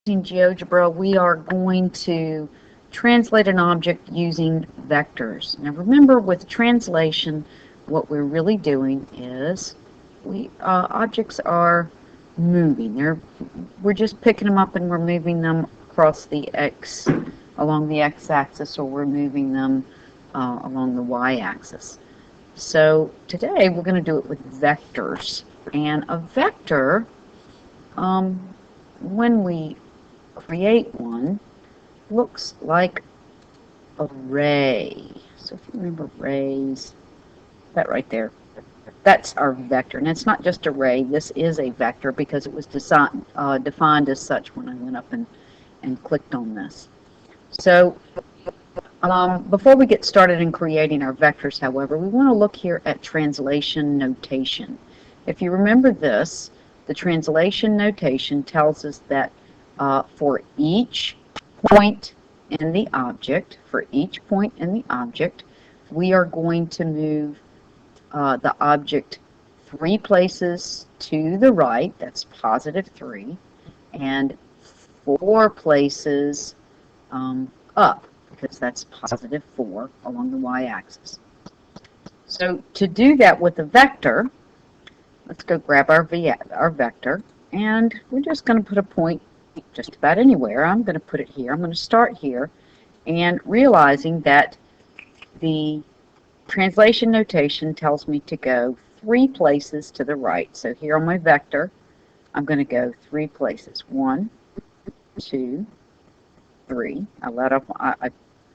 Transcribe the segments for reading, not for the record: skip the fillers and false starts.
In GeoGebra, we are going to translate an object using vectors. Now remember, with translation, what we're really doing is objects are moving. We're just picking them up and we're moving them across along the x-axis, or we're moving them along the y-axis. So today we're going to do it with vectors. And a vector, when we create one, looks like a ray. So if you remember rays, that right there, that's our vector. And it's not just a ray, this is a vector because it was defined as such when I went up and clicked on this. So before we get started in creating our vectors, however, we want to look here at translation notation. If you remember this, the translation notation tells us that for each point in the object, we are going to move the object 3 places to the right, that's +3, and 4 places up, because that's +4 along the y-axis. So to do that with a vector, let's go grab our vector, and we're just going to put a point just about anywhere. I'm going to put it here. I'm going to start here, and realizing that the translation notation tells me to go 3 places to the right. So here on my vector, I'm going to go 3 places. 1, 2, 3. I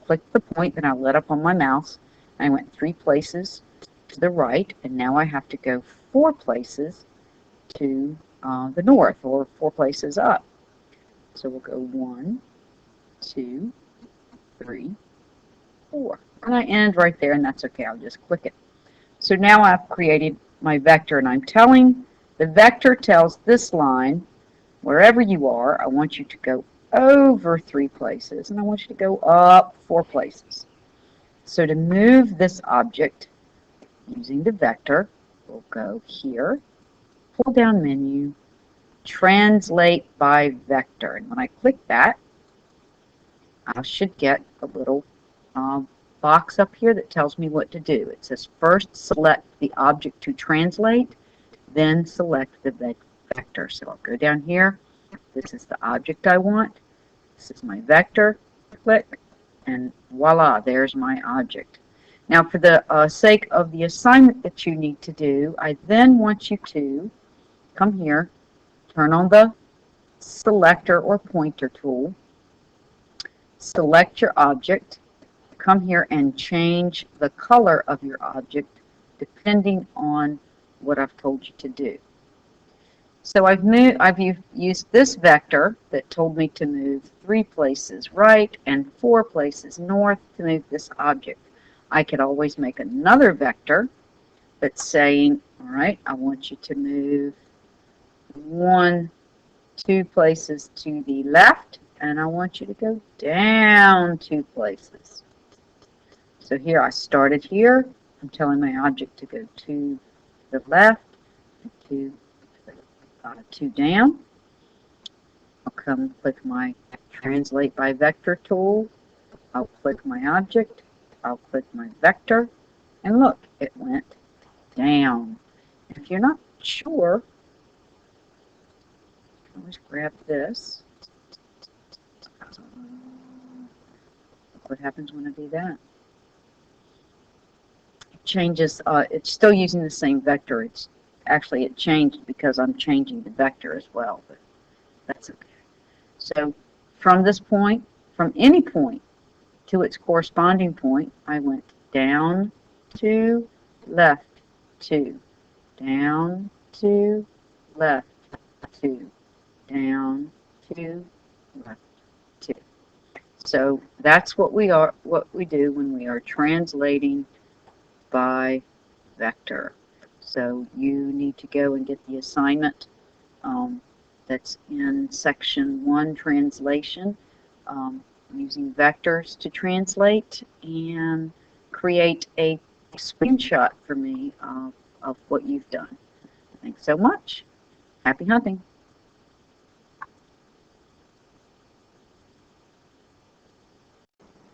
clicked the point, then I let up on my mouse. I went 3 places to the right, and now I have to go 4 places to the north, or 4 places up. So we'll go 1, 2, 3, 4. And I end right there, and that's okay. I'll just click it. So now I've created my vector, and I'm telling the vector tells this line, wherever you are, I want you to go over 3 places, and I want you to go up 4 places. So to move this object using the vector, we'll go here, pull down menu, translate by vector. And when I click that, I should get a little box up here that tells me what to do. It says first select the object to translate, then select the vector. So I'll go down here. This is the object I want. This is my vector. Click, and voila, there's my object. Now for the sake of the assignment that you need to do, I then want you to come here, turn on the selector or pointer tool, select your object, come here and change the color of your object depending on what I've told you to do. So I've used this vector that told me to move 3 places right and 4 places north to move this object. I could always make another vector that's saying, all right, I want you to move 2 places to the left, and I want you to go down 2 places. So here I started here. I'm telling my object to go to the left, 2 down. I'll come click my translate by vector tool. I'll click my object. I'll click my vector, and look, it went down. If you're not sure, you can always grab this. Look what happens when I do that. It changes. It's still using the same vector. Actually, it changed because I'm changing the vector as well, but that's okay. So from this point, from any point to its corresponding point, I went down 2, left 2, down 2, left 2, down 2, left 2. So that's what we do when we are translating by vector. So you need to go and get the assignment that's in section 1, translation, using vectors to translate, and create a screenshot for me of what you've done. Thanks so much. Happy hunting.